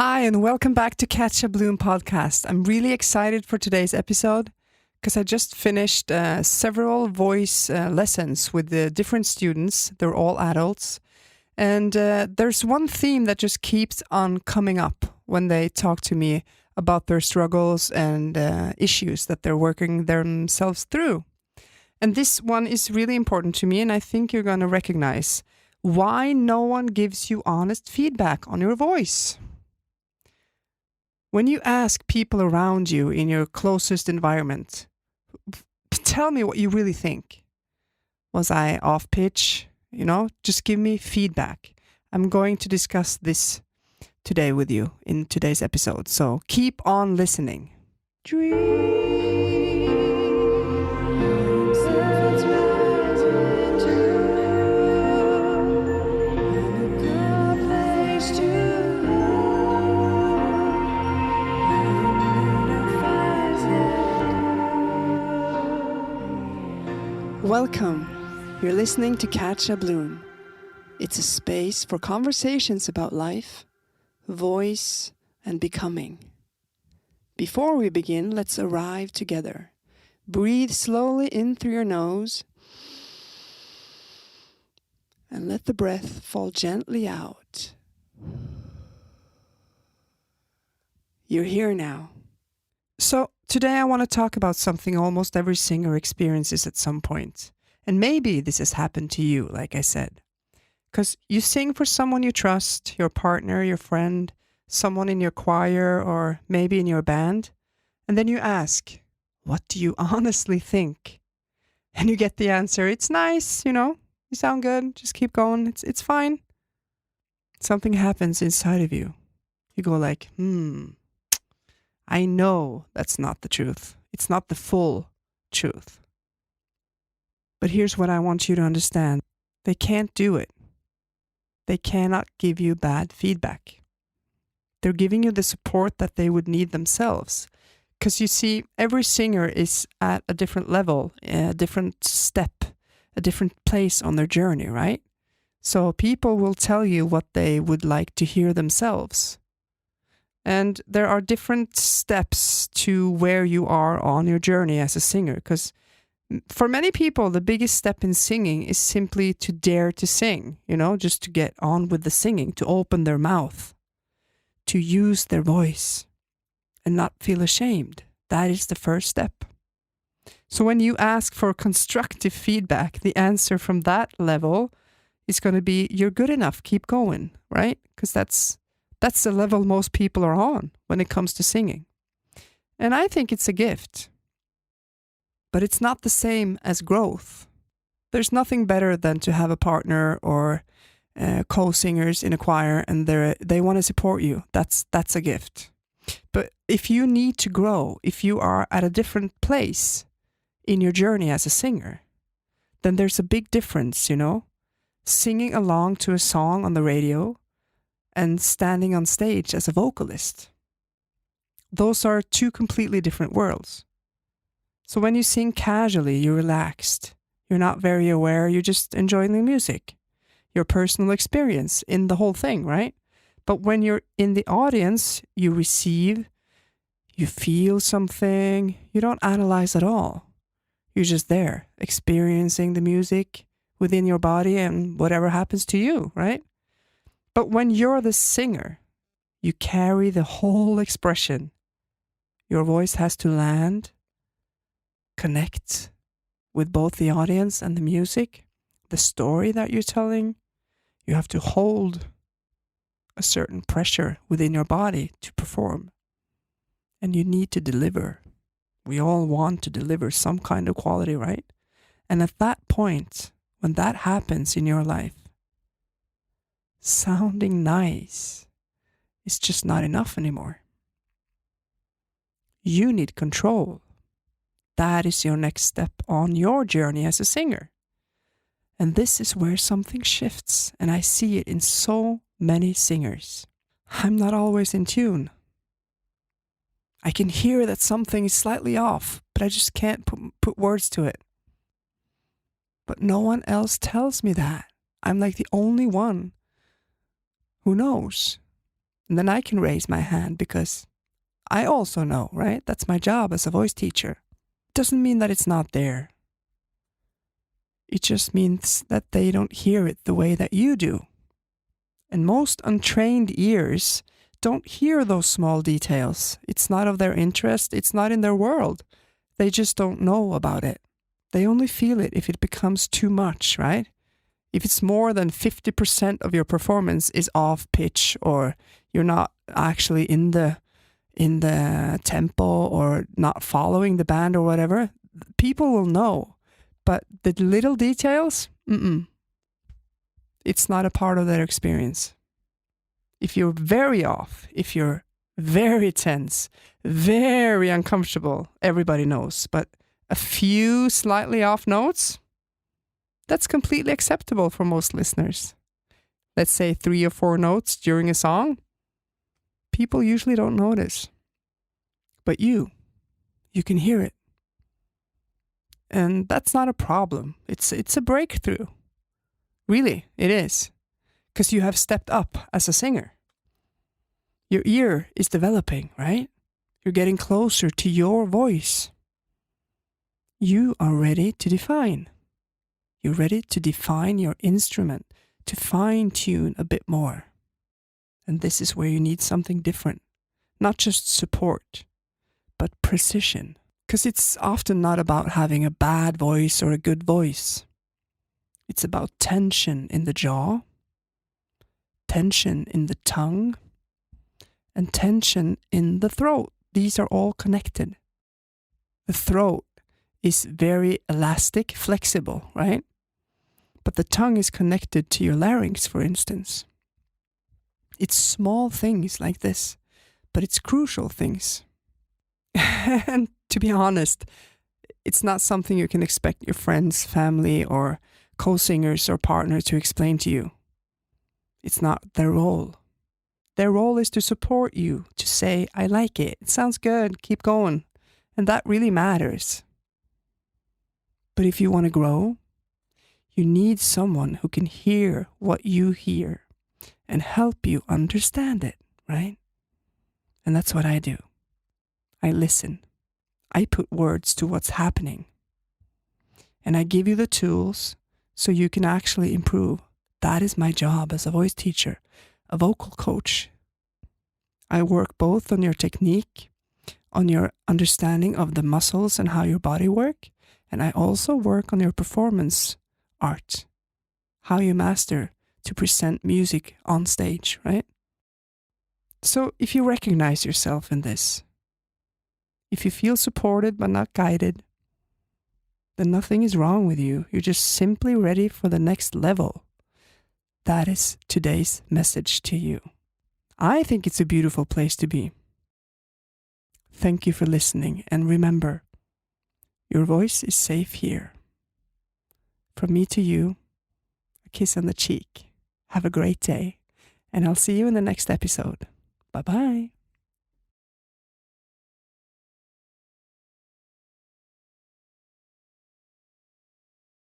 Hi, and welcome back to Catch a Bloom podcast. I'm really excited for today's episode because I just finished several voice lessons with the different students. They're all adults. And there's one theme that just keeps on coming up when they talk to me about their struggles and issues that they're working themselves through. And this one is really important to me, and I think you're going to recognize why no one gives you honest feedback on your voice. When you ask people around you in your closest environment, tell me what you really think. Was I off pitch? Just give me feedback. I'm going to discuss this today with you in today's episode. So keep on listening. Welcome. You're listening to Catch a Bloom. It's a space for conversations about life, voice, and becoming. Before we begin, let's arrive together. Breathe slowly in through your nose and let the breath fall gently out. You're here now. So, today I want to talk about something almost every singer experiences at some point. And maybe this has happened to you, like I said. Because you sing for someone you trust, your partner, your friend, someone in your choir, or maybe in your band. And then you ask, what do you honestly think? And you get the answer, it's nice, you sound good, just keep going, it's fine. Something happens inside of you. You go like, I know that's not the truth. It's not the full truth. But here's what I want you to understand. They can't do it. They cannot give you bad feedback. They're giving you the support that they would need themselves. Because you see, every singer is at a different level, a different step, a different place on their journey, right? So people will tell you what they would like to hear themselves. And there are different steps to where you are on your journey as a singer. Because for many people, the biggest step in singing is simply to dare to sing, just to get on with the singing, to open their mouth, to use their voice and not feel ashamed. That is the first step. So when you ask for constructive feedback, the answer from that level is going to be, you're good enough, keep going, right? Because that's the level most people are on when it comes to singing. And I think it's a gift. But it's not the same as growth. There's nothing better than to have a partner or co-singers in a choir and they want to support you. That's a gift. But if you need to grow, if you are at a different place in your journey as a singer, then there's a big difference, singing along to a song on the radio and standing on stage as a vocalist. Those are two completely different worlds. So when you sing casually, you're relaxed. You're not very aware, you're just enjoying the music. Your personal experience in the whole thing, right? But when you're in the audience, you receive, you feel something, you don't analyze at all. You're just there, experiencing the music within your body and whatever happens to you, right? But when you're the singer, you carry the whole expression. Your voice has to land, connect with both the audience and the music, the story that you're telling. You have to hold a certain pressure within your body to perform. And you need to deliver. We all want to deliver some kind of quality, right? And at that point, when that happens in your life, sounding nice is just not enough anymore. You need control. That is your next step on your journey as a singer. And this is where something shifts, and I see it in so many singers. I'm not always in tune. I can hear that something is slightly off, but I just can't put words to it. But no one else tells me that. I'm like the only one who knows. And then I can raise my hand because I also know, right? That's my job as a voice teacher. It doesn't mean that it's not there. It just means that they don't hear it the way that you do. And most untrained ears don't hear those small details. It's not of their interest. It's not in their world. They just don't know about it. They only feel it if it becomes too much, right? If it's more than 50% of your performance is off pitch, or you're not actually in the tempo or not following the band or whatever, people will know. But the little details, it's not a part of their experience. If you're very off, if you're very tense, very uncomfortable, everybody knows. But a few slightly off notes, that's completely acceptable for most listeners. Let's say 3 or 4 notes during a song, people usually don't notice. But you can hear it. And that's not a problem. It's a breakthrough. Really, it is. Because you have stepped up as a singer. Your ear is developing, right? You're getting closer to your voice. You are ready to define. You're ready to define your instrument, to fine-tune a bit more. And this is where you need something different. Not just support, but precision. Because it's often not about having a bad voice or a good voice. It's about tension in the jaw, tension in the tongue, and tension in the throat. These are all connected. The throat is very elastic, flexible, right? But the tongue is connected to your larynx, for instance. It's small things like this, but it's crucial things. And to be honest, it's not something you can expect your friends, family, or co-singers or partner to explain to you. It's not their role. Their role is to support you, to say, I like it, it sounds good, keep going. And that really matters. But if you want to grow, you need someone who can hear what you hear and help you understand it, right? And that's what I do. I listen. I put words to what's happening. And I give you the tools so you can actually improve. That is my job as a voice teacher, a vocal coach. I work both on your technique, on your understanding of the muscles and how your body work, and I also work on your performance art, how you master to present music on stage, right? So if you recognize yourself in this, if you feel supported but not guided, then nothing is wrong with you. You're just simply ready for the next level. That is today's message to you. I think it's a beautiful place to be. Thank you for listening, and remember, your voice is safe here. From me to you, a kiss on the cheek. Have a great day, and I'll see you in the next episode. Bye-bye.